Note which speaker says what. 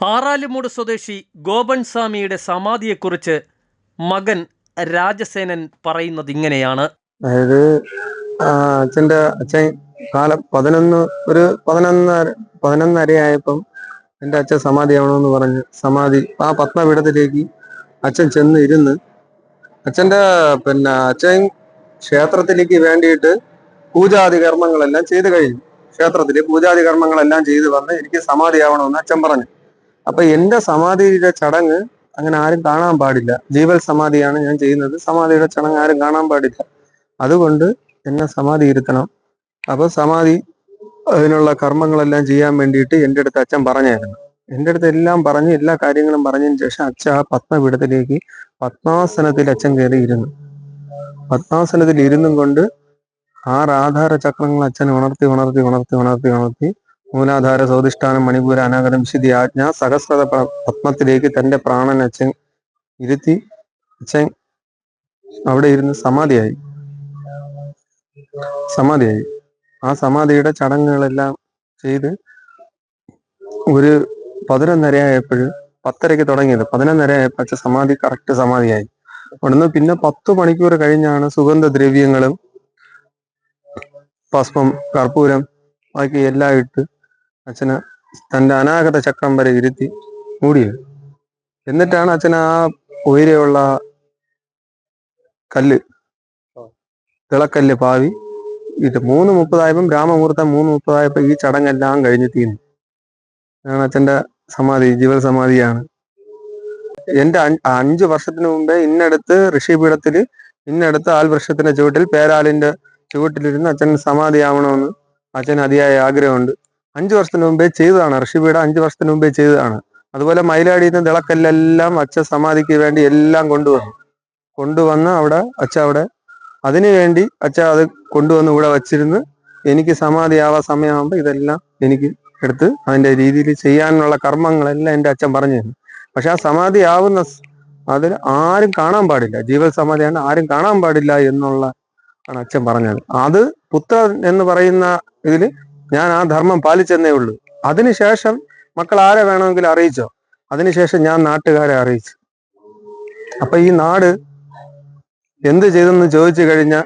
Speaker 1: പാറാലിമൂട് സ്വദേശി ഗോപൻ സ്വാമിയുടെ സമാധിയെക്കുറിച്ച് മകൻ രാജസേനൻ പറയുന്നത് ഇങ്ങനെയാണ്.
Speaker 2: അതായത് അച്ഛൻ കാലം 11:30 എൻ്റെ അച്ഛൻ സമാധിയാവണമെന്ന് പറഞ്ഞ് ആ പത്മപീഠത്തിലേക്ക് അച്ഛൻ ചെന്ന് ഇരുന്ന് അച്ഛൻ ക്ഷേത്രത്തിലേക്ക് വേണ്ടിയിട്ട് പൂജാതി കർമ്മങ്ങളെല്ലാം ചെയ്തു കഴിഞ്ഞു. ക്ഷേത്രത്തില് പൂജാതി കർമ്മങ്ങളെല്ലാം ചെയ്തു വന്ന് എനിക്ക് സമാധിയാവണമെന്ന് അച്ഛൻ പറഞ്ഞു. അപ്പൊ എന്റെ സമാധിയുടെ ചടങ്ങ് അങ്ങനെ ആരും കാണാൻ പാടില്ല. ജീവൽ സമാധിയാണ് ഞാൻ ചെയ്യുന്നത്. സമാധിയുടെ ചടങ്ങ് ആരും കാണാൻ പാടില്ല. അതുകൊണ്ട് എന്നെ സമാധി ഇരുത്തണം. അപ്പൊ അതിനുള്ള കർമ്മങ്ങളെല്ലാം ചെയ്യാൻ വേണ്ടിയിട്ട് എൻ്റെ അടുത്ത് അച്ഛൻ പറഞ്ഞായിരുന്നു. എൻ്റെ അടുത്ത് എല്ലാം പറഞ്ഞ് എല്ലാ കാര്യങ്ങളും പറഞ്ഞതിന് ശേഷം അച്ഛൻ ആ പത്മപീഠത്തിലേക്ക് പത്മാസനത്തിൽ അച്ഛൻ കയറിയിരുന്നു. പത്മാസനത്തിൽ ഇരുന്നും കൊണ്ട് 6 ആധാര ചക്രങ്ങൾ അച്ഛൻ ഉണർത്തി മൂലാധാര, സ്വാധിഷ്ഠാനം, മണിപൂര, അനാഗതം, വിശുദ്ധി, ആജ്ഞ, സഹസ്രത പത്മത്തിലേക്ക് തന്റെ പ്രാണൻ അച്ഛൻ ഇരുത്തി അച്ഛൻ അവിടെ ഇരുന്ന് സമാധിയായി. ആ സമാധിയുടെ ചടങ്ങുകളെല്ലാം ചെയ്ത് ഒരു 11:30 10:30 തുടങ്ങിയത്. 11:30 അച്ഛൻ കറക്റ്റ് സമാധിയായി. അവിടുന്ന് പിന്നെ 10 മണിക്കൂർ കഴിഞ്ഞാണ് സുഗന്ധദ്രവ്യങ്ങളും ഭസ്മം, കർപ്പൂരം ബാക്കി എല്ലാം ഇട്ട് അച്ഛന് തന്റെ അനാഗത ചക്രം വരെ ഇരുത്തി മൂടിയത്. എന്നിട്ടാണ് അച്ഛൻ ആ ഉയരെയുള്ള തിളക്കല്ല് പാവി ഇത് 3:30 ബ്രാഹ്മമുഹൂർത്തം 3:30 ഈ ചടങ്ങെല്ലാം കഴിഞ്ഞ് തീർന്നു. ആണ് അച്ഛന്റെ സമാധി. ജീവൽ സമാധിയാണ്. എന്റെ 5 വർഷത്തിന് മുമ്പേ ഇന്നടുത്ത് ഋഷിപീഠത്തില് ഇന്നടുത്ത് ആൽവൃക്ഷത്തിന്റെ ചുവട്ടിൽ പേരാലിന്റെ ചുവട്ടിലിരുന്ന് അച്ഛൻ സമാധിയാവണമെന്ന് അച്ഛന് അതിയായ ആഗ്രഹമുണ്ട്. 5 വർഷത്തിന് മുമ്പേ ചെയ്തതാണ്. ഋഷിപീഠം 5 വർഷത്തിന് മുമ്പേ ചെയ്തതാണ്. അതുപോലെ മയിലാടിയിൽ നിന്ന് തിളക്കല്ലെല്ലാം അച്ഛൻ സമാധിക്ക് വേണ്ടി എല്ലാം കൊണ്ടുവന്ന് അവിടെ അതിനുവേണ്ടി അച്ഛൻ അത് കൊണ്ടുവന്ന് ഇവിടെ വച്ചിരുന്ന് എനിക്ക് സമാധിയാവാൻ സമയമാകുമ്പോൾ ഇതെല്ലാം എനിക്ക് എടുത്ത് അതിന്റെ രീതിയിൽ ചെയ്യാനുള്ള കർമ്മങ്ങളെല്ലാം എൻ്റെ അച്ഛൻ പറഞ്ഞു തരുന്നു. പക്ഷെ ആ സമാധി ആവുന്ന അതിൽ ആരും കാണാൻ പാടില്ല. ജീവൽ സമാധിയാണ്, ആരും കാണാൻ പാടില്ല എന്നുള്ള ആണ് അച്ഛൻ പറഞ്ഞത്. അത് പുത്രൻ എന്ന് പറയുന്ന ഇതില് ഞാൻ ആ ധർമ്മം പാലിച്ചെന്നേ ഉള്ളൂ. അതിനുശേഷം മക്കൾ ആരെ വേണമെങ്കിലും അറിയിച്ചോ. അതിനുശേഷം ഞാൻ നാട്ടുകാരെ അറിയിച്ചു. അപ്പൊ ഈ നാട് എന്ത് ചെയ്തെന്ന് ചോദിച്ചു കഴിഞ്ഞാൽ